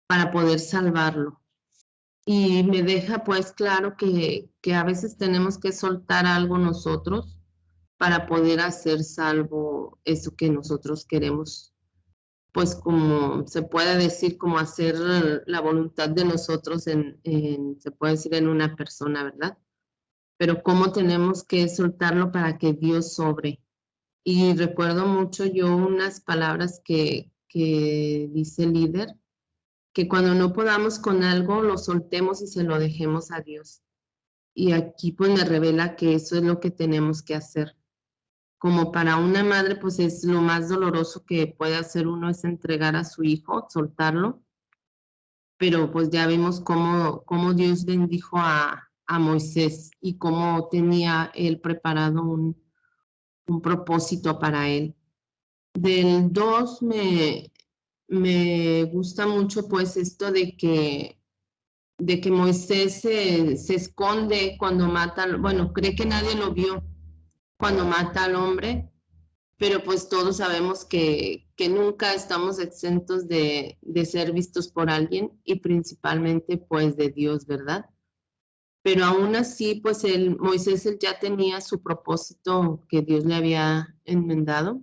para poder salvarlo. Y me deja pues claro que a veces tenemos que soltar algo nosotros para poder hacer salvo eso que nosotros queremos, pues como se puede decir, como hacer la voluntad de nosotros se puede decir en una persona, ¿verdad? Pero cómo tenemos que soltarlo para que Dios sobre. Y recuerdo mucho yo unas palabras que dice el líder, que cuando no podamos con algo, lo soltemos y se lo dejemos a Dios. Y aquí pues me revela que eso es lo que tenemos que hacer. Como para una madre, pues es lo más doloroso que puede hacer uno es entregar a su hijo, soltarlo. Pero pues ya vimos cómo Dios bendijo a Moisés y cómo tenía él preparado un propósito para él. Del 2 me gusta mucho pues esto de que Moisés se esconde cuando mata, bueno, cree que nadie lo vio cuando mata al hombre, pero pues todos sabemos que nunca estamos exentos de ser vistos por alguien y principalmente pues de Dios, ¿verdad? Pero aún así, pues Moisés él ya tenía su propósito que Dios le había enmendado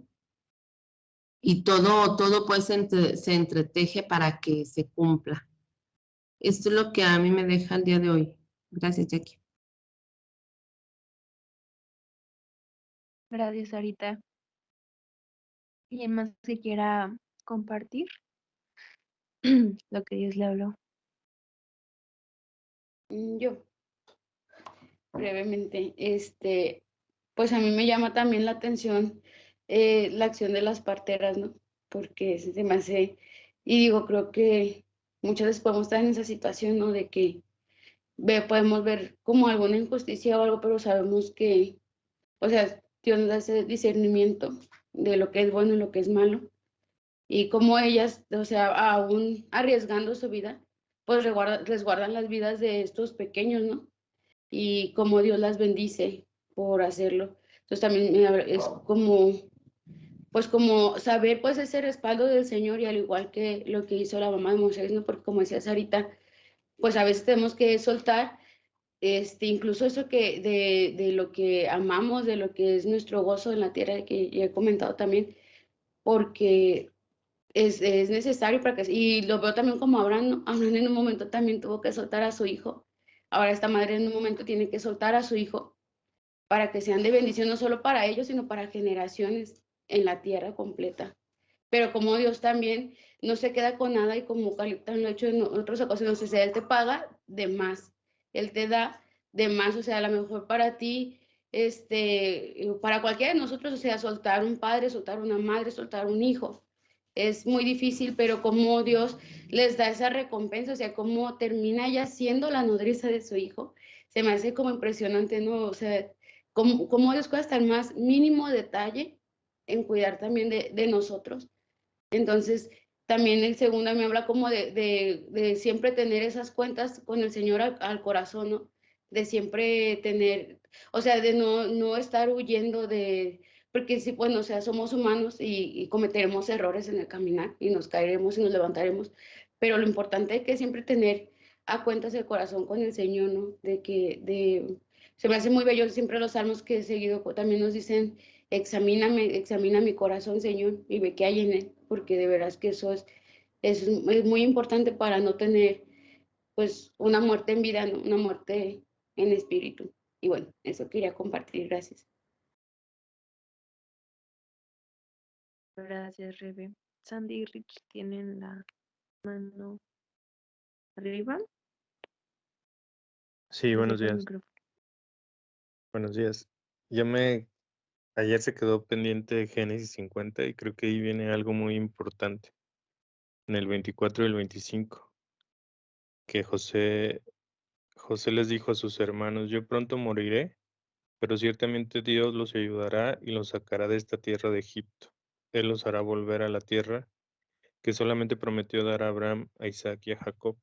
y todo pues se entreteje para que se cumpla. Esto es lo que a mí me deja el día de hoy. Gracias, Jackie. Gracias, Sarita. ¿Alguien más que quiera compartir lo que Dios le habló? Yo, brevemente, pues a mí me llama también la atención la acción de las parteras, ¿no? Porque se me hace, y digo, creo que muchas veces podemos estar en esa situación, ¿no? De que podemos ver como alguna injusticia o algo, pero sabemos que, o sea, Dios nos da ese discernimiento de lo que es bueno y lo que es malo. Y como ellas, o sea, aún arriesgando su vida, pues resguardan las vidas de estos pequeños, ¿no? Y cómo Dios las bendice por hacerlo. Entonces también es como, pues como saber pues ese respaldo del Señor y al igual que lo que hizo la mamá de Moisés, ¿no? Porque como decía Sarita, pues a veces tenemos que soltar, incluso eso que de lo que amamos, de lo que es nuestro gozo en la tierra, que ya he comentado también, porque es necesario para que, y lo veo también como Abraham, ¿no? Abraham en un momento también tuvo que soltar a su hijo. Ahora esta madre en un momento tiene que soltar a su hijo para que sean de bendición no solo para ellos, sino para generaciones en la tierra completa. Pero como Dios también no se queda con nada y como Caliptan lo ha hecho en otras ocasiones, o sea, Él te paga de más, Él te da de más, o sea, a lo mejor para ti, para cualquiera de nosotros, o sea, soltar un padre, soltar una madre, soltar un hijo, es muy difícil, pero como Dios les da esa recompensa, o sea, como termina ya siendo la nodriza de su hijo, se me hace como impresionante, ¿no? O sea, cómo Dios cuida hasta el más mínimo detalle en cuidar también de nosotros. Entonces, también el segundo me habla como de siempre tener esas cuentas con el Señor al corazón, ¿no? De siempre tener, o sea, de no estar huyendo de, porque sí, bueno, o sea, somos humanos y cometeremos errores en el caminar y nos caeremos y nos levantaremos, pero lo importante es que siempre tener a cuentas el corazón con el Señor, ¿no? Se me hace muy bello siempre los salmos que seguido también nos dicen examíname, examina mi corazón, Señor, y ve qué hay en él, porque de veras que es muy importante para no tener, pues, una muerte en vida, ¿no? Una muerte en espíritu. Y bueno, eso quería compartir, gracias. Gracias, Rebe. Sandy y Rich tienen la mano arriba. Sí, Les buenos dejo el días. micrófono. Buenos días. Ayer se quedó pendiente Génesis 50 y creo que ahí viene algo muy importante. En el 24 y el 25, que José les dijo a sus hermanos, yo pronto moriré, pero ciertamente Dios los ayudará y los sacará de esta tierra de Egipto. Él los hará volver a la tierra que solamente prometió dar a Abraham, a Isaac y a Jacob.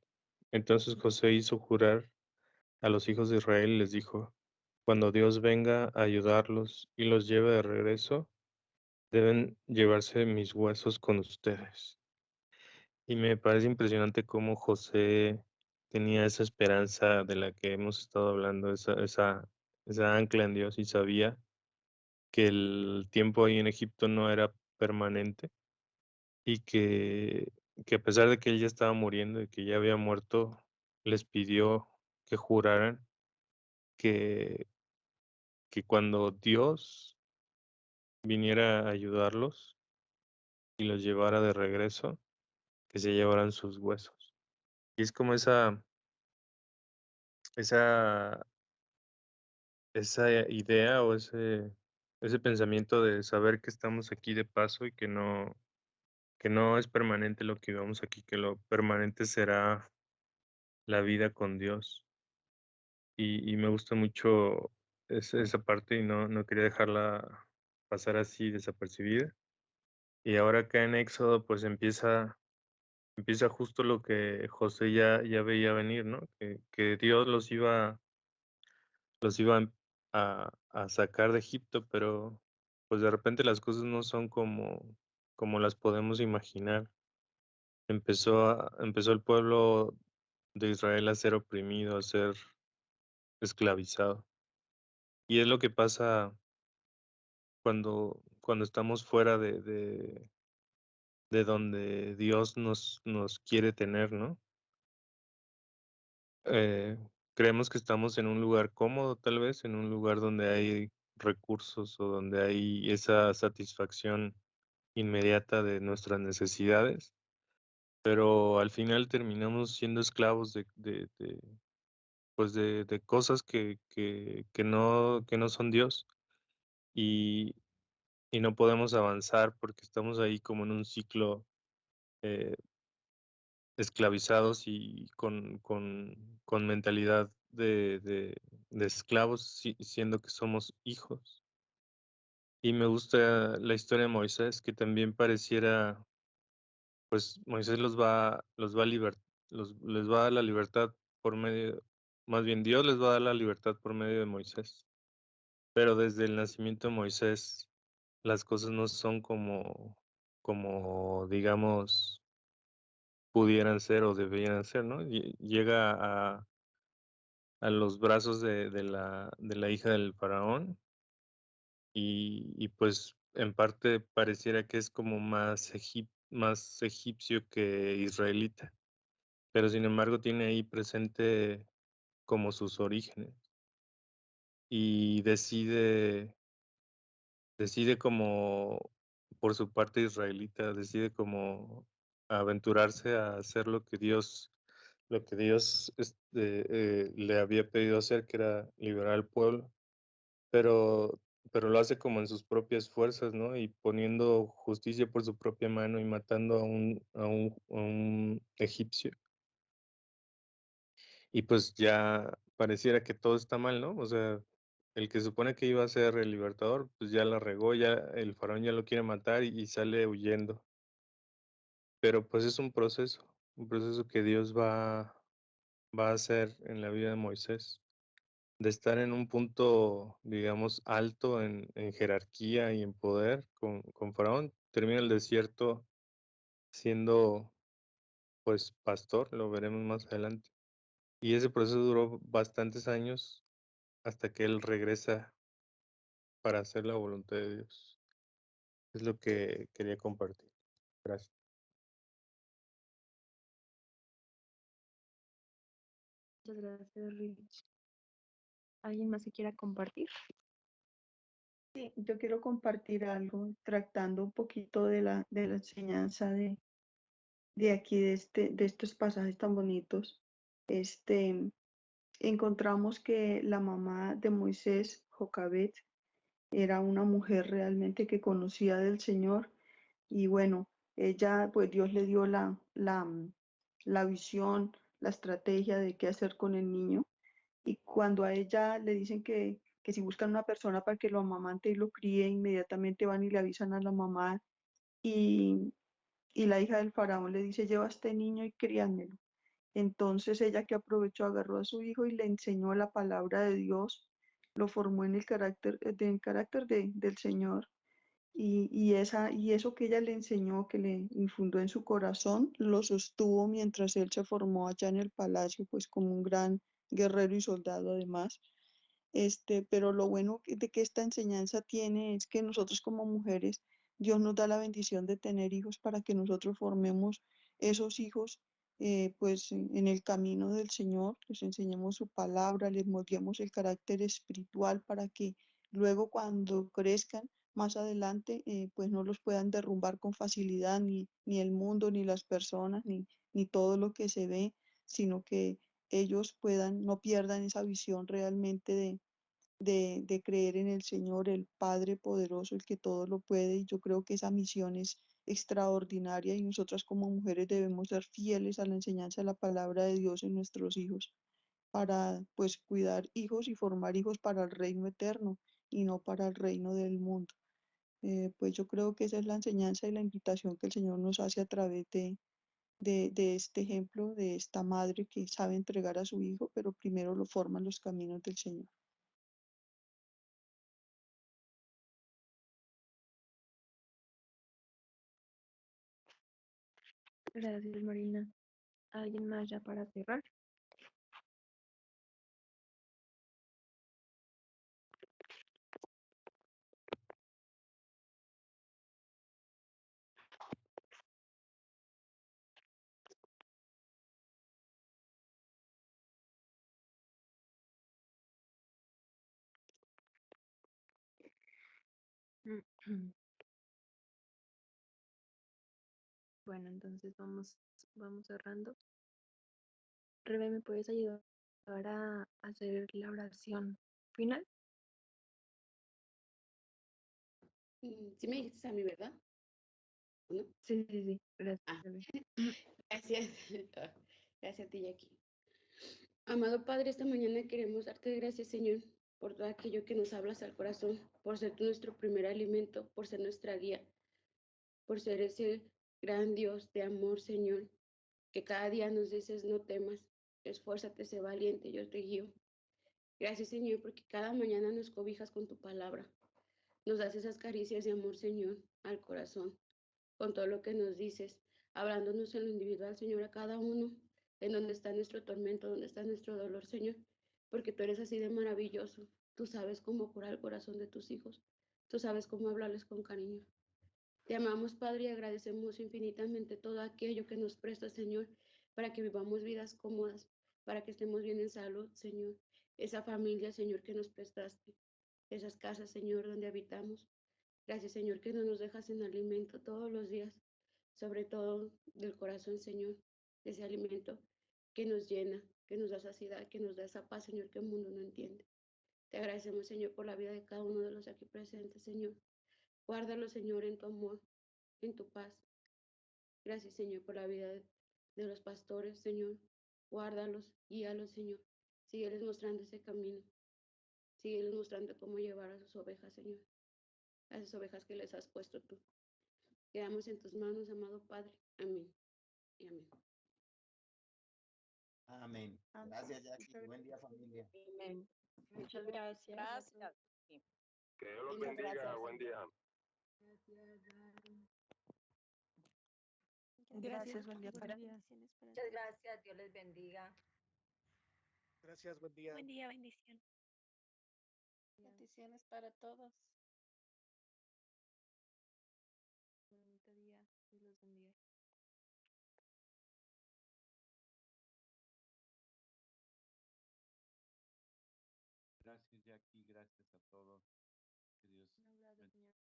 Entonces José hizo jurar a los hijos de Israel y les dijo, cuando Dios venga a ayudarlos y los lleve de regreso, deben llevarse mis huesos con ustedes. Y me parece impresionante cómo José tenía esa esperanza de la que hemos estado hablando, esa ancla en Dios y sabía que el tiempo ahí en Egipto no era permanente y que a pesar de que él ya estaba muriendo y que ya había muerto, les pidió que juraran que, que cuando Dios viniera a ayudarlos y los llevara de regreso, que se llevaran sus huesos. Y es como esa, esa idea o ese pensamiento de saber que estamos aquí de paso y que no es permanente lo que vivamos aquí, que lo permanente será la vida con Dios. Y me gusta mucho esa parte y no quería dejarla pasar así desapercibida. Y ahora acá en Éxodo pues empieza justo lo que José ya veía venir, ¿no? Que Dios los iba a sacar de Egipto, pero pues de repente las cosas no son como las podemos imaginar. Empezó el pueblo de Israel a ser oprimido, a ser esclavizado. Y es lo que pasa cuando estamos fuera de donde Dios nos quiere tener, ¿no? Eh, Creemos que estamos en un lugar cómodo, tal vez, en un lugar donde hay recursos o donde hay esa satisfacción inmediata de nuestras necesidades, pero al final terminamos siendo esclavos pues de cosas que no son Dios y, y no podemos avanzar porque estamos ahí como en un ciclo eh, esclavizados y con mentalidad de esclavos, siendo que somos hijos. Y me gusta la historia de Moisés, que también pareciera, pues Moisés los va a les va a dar la libertad por medio, más bien Dios les va a dar la libertad por medio de Moisés. Pero desde el nacimiento de Moisés, las cosas no son como digamos, pudieran ser o deberían ser, ¿no? Llega a los brazos de la hija del faraón y pues en parte pareciera que es como más egipcio que israelita, pero sin embargo tiene ahí presente como sus orígenes y decide como por su parte israelita, decide como aventurarse a hacer lo que Dios le había pedido hacer, que era liberar al pueblo, pero, pero lo hace como en sus propias fuerzas, ¿no? Y poniendo justicia por su propia mano y matando a un egipcio. Y pues ya pareciera que todo está mal, ¿no? O sea, el que supone que iba a ser el libertador, pues ya la regó, ya el faraón ya lo quiere matar y sale huyendo. Pero pues es un proceso que Dios va a hacer en la vida de Moisés, de estar en un punto, digamos, alto en jerarquía y en poder con Faraón, termina el desierto siendo, pues, pastor, lo veremos más adelante. Y ese proceso duró bastantes años hasta que él regresa para hacer la voluntad de Dios. Es lo que quería compartir. Gracias. Muchas gracias, Rich. ¿Alguien más se quiera compartir? Sí, yo quiero compartir algo tratando un poquito de la enseñanza de aquí, de estos pasajes tan bonitos. Este, encontramos que la mamá de Moisés, Jocabet, era una mujer realmente que conocía del Señor y bueno, ella, pues Dios le dio la visión, la estrategia de qué hacer con el niño. Y cuando a ella le dicen que si buscan una persona para que lo amamante y lo críe, inmediatamente van y le avisan a la mamá y, y la hija del faraón le dice, lleva a este niño y críanmelo. Entonces ella que aprovechó, agarró a su hijo y le enseñó la palabra de Dios, lo formó en el carácter del Señor. Y eso que ella le enseñó, que le infundó en su corazón, lo sostuvo mientras él se formó allá en el palacio, pues como un gran guerrero y soldado además. Pero lo bueno de que esta enseñanza tiene es que nosotros como mujeres, Dios nos da la bendición de tener hijos para que nosotros formemos esos hijos, pues en el camino del Señor, les enseñemos su palabra, les moldeemos el carácter espiritual para que luego cuando crezcan más adelante, pues no los puedan derrumbar con facilidad ni el mundo, ni las personas, ni todo lo que se ve, sino que ellos puedan, no pierdan esa visión realmente de creer en el Señor, el Padre poderoso, el que todo lo puede. Y yo creo que esa misión es extraordinaria y nosotras como mujeres debemos ser fieles a la enseñanza de la palabra de Dios en nuestros hijos para pues cuidar hijos y formar hijos para el reino eterno y no para el reino del mundo. Pues yo creo que esa es la enseñanza y la invitación que el Señor nos hace a través de este ejemplo, de esta madre que sabe entregar a su hijo, pero primero lo forma en los caminos del Señor. Gracias, Marina. ¿Alguien más ya para cerrar? Bueno, entonces vamos cerrando. Rebe, ¿me puedes ayudar a hacer la oración final? Sí me dijiste a mí, ¿verdad? ¿No? Sí. Gracias, Ah, Rebe. gracias. Gracias a ti, Jackie. Amado Padre, esta mañana queremos darte gracias, Señor, por todo aquello que nos hablas al corazón, por ser tú nuestro primer alimento, por ser nuestra guía, por ser ese gran Dios de amor, Señor, que cada día nos dices, no temas, esfuérzate, sé valiente, yo te guío. Gracias, Señor, porque cada mañana nos cobijas con tu palabra. Nos das esas caricias de amor, Señor, al corazón, con todo lo que nos dices, hablándonos en lo individual, Señor, a cada uno, en donde está nuestro tormento, donde está nuestro dolor, Señor, porque tú eres así de maravilloso. Tú sabes cómo curar el corazón de tus hijos. Tú sabes cómo hablarles con cariño. Te amamos, Padre, y agradecemos infinitamente todo aquello que nos prestas, Señor, para que vivamos vidas cómodas, para que estemos bien en salud, Señor. Esa familia, Señor, que nos prestaste, esas casas, Señor, donde habitamos. Gracias, Señor, que no nos dejas en alimento todos los días, sobre todo del corazón, Señor, ese alimento que nos llena, que nos da saciedad, que nos da esa paz, Señor, que el mundo no entiende. Te agradecemos, Señor, por la vida de cada uno de los aquí presentes, Señor. Guárdalo, Señor, en tu amor, en tu paz. Gracias, Señor, por la vida de los pastores, Señor. Guárdalos, guíalos, Señor. Sígueles mostrando ese camino. Sígueles mostrando cómo llevar a sus ovejas, Señor. A esas ovejas que les has puesto tú. Quedamos en tus manos, amado Padre. Amén. Y amén. Amén. Amén. Gracias, Jackie. Muchas Buen día, gracias. familia. Amén. Muchas gracias. Gracias. Sí. Que Dios los Muchas bendiga. gracias. Buen día. Gracias, buen día para Bendiciones para Muchas todos. gracias. Dios les bendiga. Gracias, buen día. Buen día, bendición. Bendiciones para todos. Bonito día. Dios los bendiga. Gracias, Jackie. Gracias a todos. Que Dios Un abrazo, bendiga. señor.